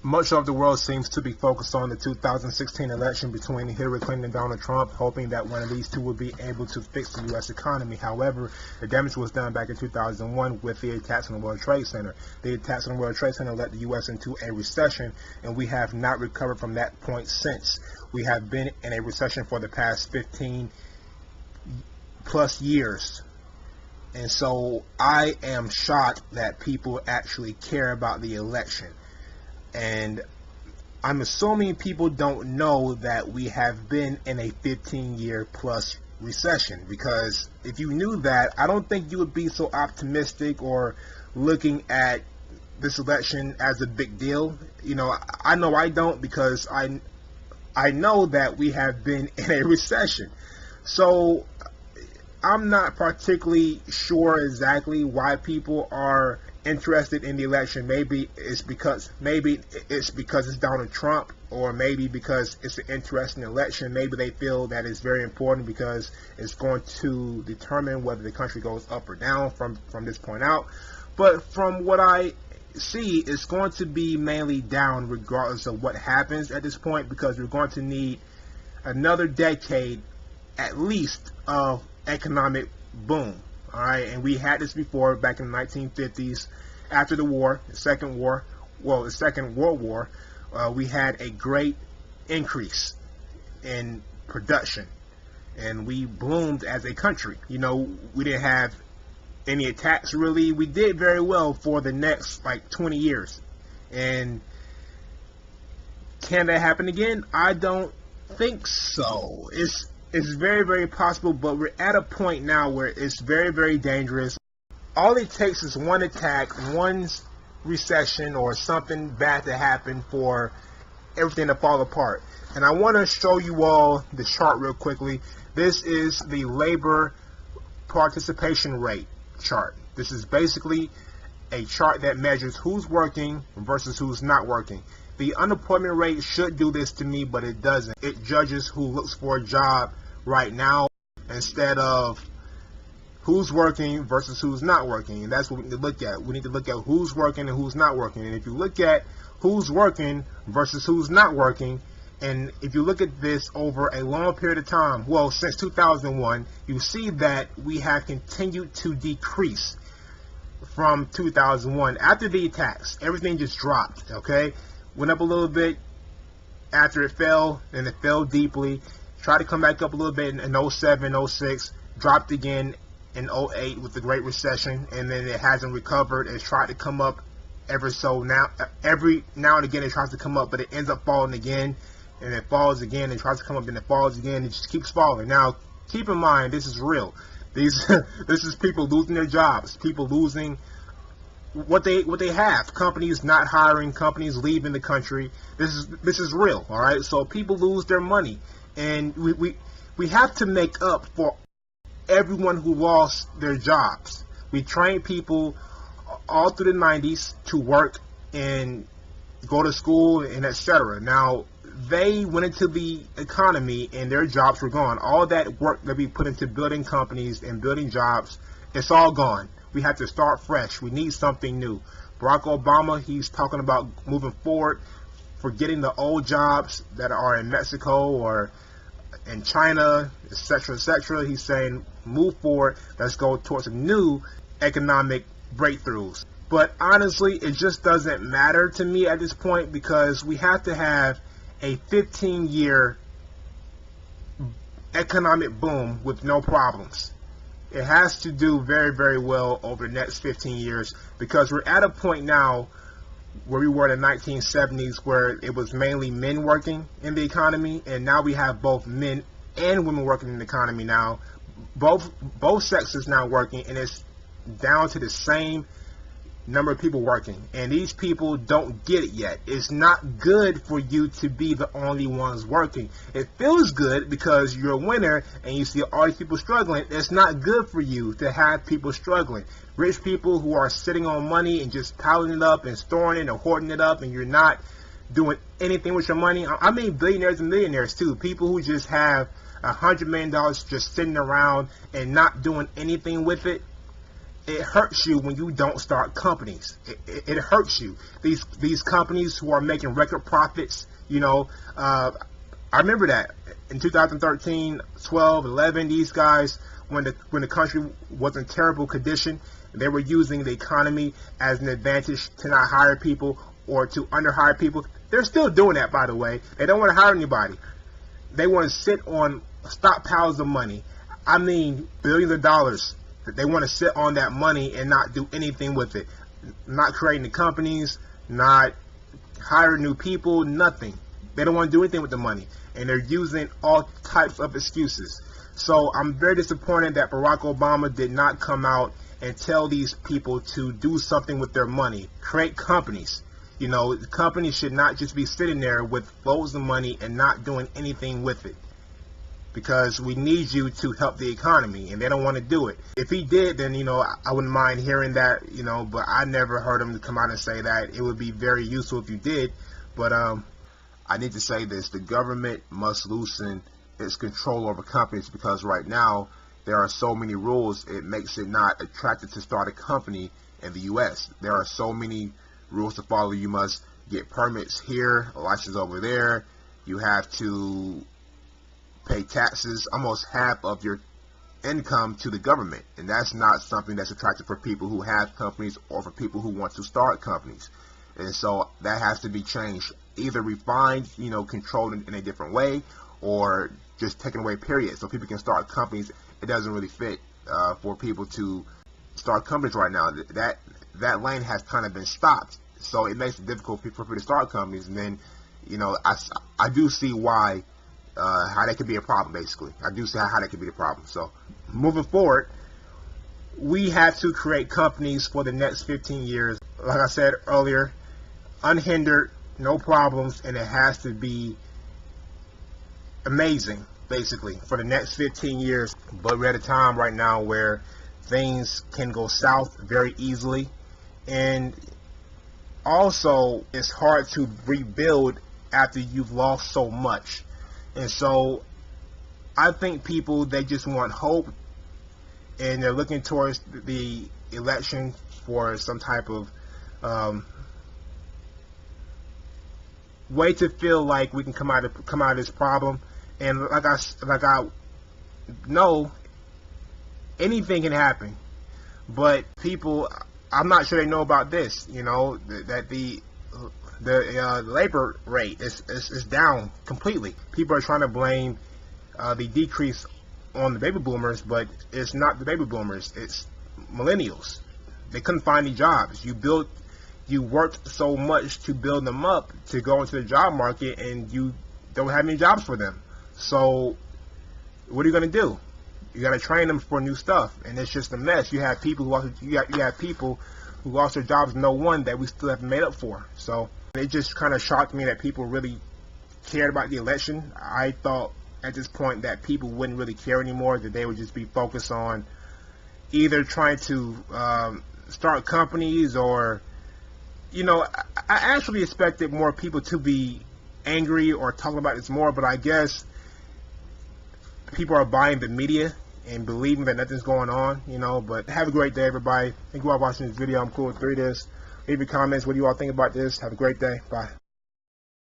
Much of the world seems to be focused on the 2016 election between Hillary Clinton and Donald Trump, hoping that one of these two would be able to fix the U.S. economy. However, the damage was done back in 2001 with the attacks on the World Trade Center. The attacks on the World Trade Center led the U.S. into a recession, and we have not recovered from that point since. We have been in a recession for the past 15 plus years. And so I am shocked that people actually care about the election. And I'm assuming people don't know that we have been in a 15-year plus recession, because if you knew that, I don't think you would be so optimistic or looking at this election as a big deal. You know I don't, because I know that we have been in a recession. So I'm not particularly sure exactly why people are interested in the election. Maybe it's because it's Donald Trump, or maybe because it's an interesting election. Maybe they feel that it's very important because it's going to determine whether the country goes up or down from this point out. But from what I see, it's going to be mainly down regardless of what happens at this point, because we're going to need another decade at least of economic boom. All right, and we had this before back in the 1950s. After the war, the Second World War, we had a great increase in production, and we bloomed as a country. You know, we didn't have any attacks really. We did very well for the next like 20 years. And can that happen again? I don't think so. It's very, very possible, but we're at a point now where it's very, very dangerous. All it takes is one attack, one recession, or something bad to happen for everything to fall apart. And I want to show you all the chart real quickly. This is the labor participation rate chart. This is basically a chart that measures who's working versus who's not working. The unemployment rate should do this to me, but it doesn't. It judges who looks for a job right now instead of who's working versus who's not working. And that's what we need to look at. We need to look at who's working and who's not working. And if you look at who's working versus who's not working, and if you look at this over a long period of time, well, since 2001, you see that we have continued to decrease from 2001. After the attacks, everything just dropped, okay? Went up a little bit after it fell, and it fell deeply. Tried to come back up a little bit in 07, 06, dropped again in 08 with the Great Recession, and then it hasn't recovered. It's tried to come up ever so now. Every now and again it tries to come up, but it ends up falling again, and it falls again, and tries to come up, and it falls again. It just keeps falling. Now, keep in mind, this is real. This is people losing their jobs, people losing what they have, companies not hiring, companies leaving the country. This is real, all right? So people lose their money, and we have to make up for everyone who lost their jobs. We trained people all through the 90s to work and go to school and etc. Now they went into the economy and their jobs were gone. All that work that we put into building companies and building jobs, it's all gone. We have to start fresh. We need something new. Barack Obama, he's talking about moving forward, forgetting the old jobs that are in Mexico or in China, etc., etc. He's saying, move forward. Let's go towards some new economic breakthroughs. But honestly, it just doesn't matter to me at this point, because we have to have a 15-year economic boom with no problems. It has to do very, very well over the next 15 years, because we're at a point now where we were in the 1970s, where it was mainly men working in the economy, and now we have both men and women working in the economy now. Both sexes now working, and it's down to the same number of people working, and these people don't get it yet. It's not good for you to be the only ones working. It feels good because you're a winner and you see all these people struggling. It's not good for you to have people struggling. Rich people who are sitting on money and just piling it up and storing it and hoarding it up, and you're not doing anything with your money. I mean billionaires and millionaires too. People who just have $100 million just sitting around and not doing anything with it. it hurts you when you don't start companies. It hurts you. These companies who are making record profits, you know, I remember that in 2013, 12, 11, these guys, when the country was in terrible condition, they were using the economy as an advantage to not hire people or to underhire people. They're still doing that, by the way. They don't want to hire anybody. They want to sit on stockpiles of money. I mean, billions of dollars. They want to sit on that money and not do anything with it. Not creating the companies, not hiring new people, nothing. They don't want to do anything with the money. And they're using all types of excuses. So I'm very disappointed that Barack Obama did not come out and tell these people to do something with their money. Create companies. You know, companies should not just be sitting there with loads of money and not doing anything with it. Because we need you to help the economy, and they don't want to do it. If he did, then, you know, I wouldn't mind hearing that, you know, but I never heard him come out and say that. It would be very useful if you did, but I need to say this. The government must loosen its control over companies, because right now there are so many rules. It makes it not attractive to start a company in the U.S. There are so many rules to follow. You must get permits here, a license over there. You have to pay taxes, almost half of your income, to the government, and that's not something that's attractive for people who have companies or for people who want to start companies. And so that has to be changed, either refined, you know, controlled in a different way, or just taken away, period, so people can start companies. It doesn't really fit for people to start companies right now. That lane has kind of been stopped, so it makes it difficult for people to start companies. And then, you know, I do see why, how that could be a problem, basically. I do see how that could be the problem. So moving forward, we have to create companies for the next 15 years. Like I said earlier, unhindered, no problems, and it has to be amazing, basically, for the next 15 years. But we're at a time right now where things can go south very easily, and also it's hard to rebuild after you've lost so much. And so I think people, they just want hope, and they're looking towards the election for some type of way to feel like we can come out of this problem. And like I know, anything can happen, but people, I'm not sure they know about this. You know, that the labor rate is down completely. People are trying to blame the decrease on the baby boomers, but it's not the baby boomers, it's millennials. They couldn't find any jobs. You worked so much to build them up to go into the job market, and you don't have any jobs for them. So what are you going to do? You got to train them for new stuff, and it's just a mess. You have people you have people who lost their jobs, no one that we still haven't made up for. So it just kind of shocked me that people really cared about the election. I thought at this point that people wouldn't really care anymore, that they would just be focused on either trying to start companies, or, you know, I actually expected more people to be angry or talking about this more, but I guess people are buying the media and believing that nothing's going on, you know. But have a great day, everybody. Thank you all for watching this video. I'm cool with 3 this. Leave your comments. What do you all think about this? Have a great day. Bye.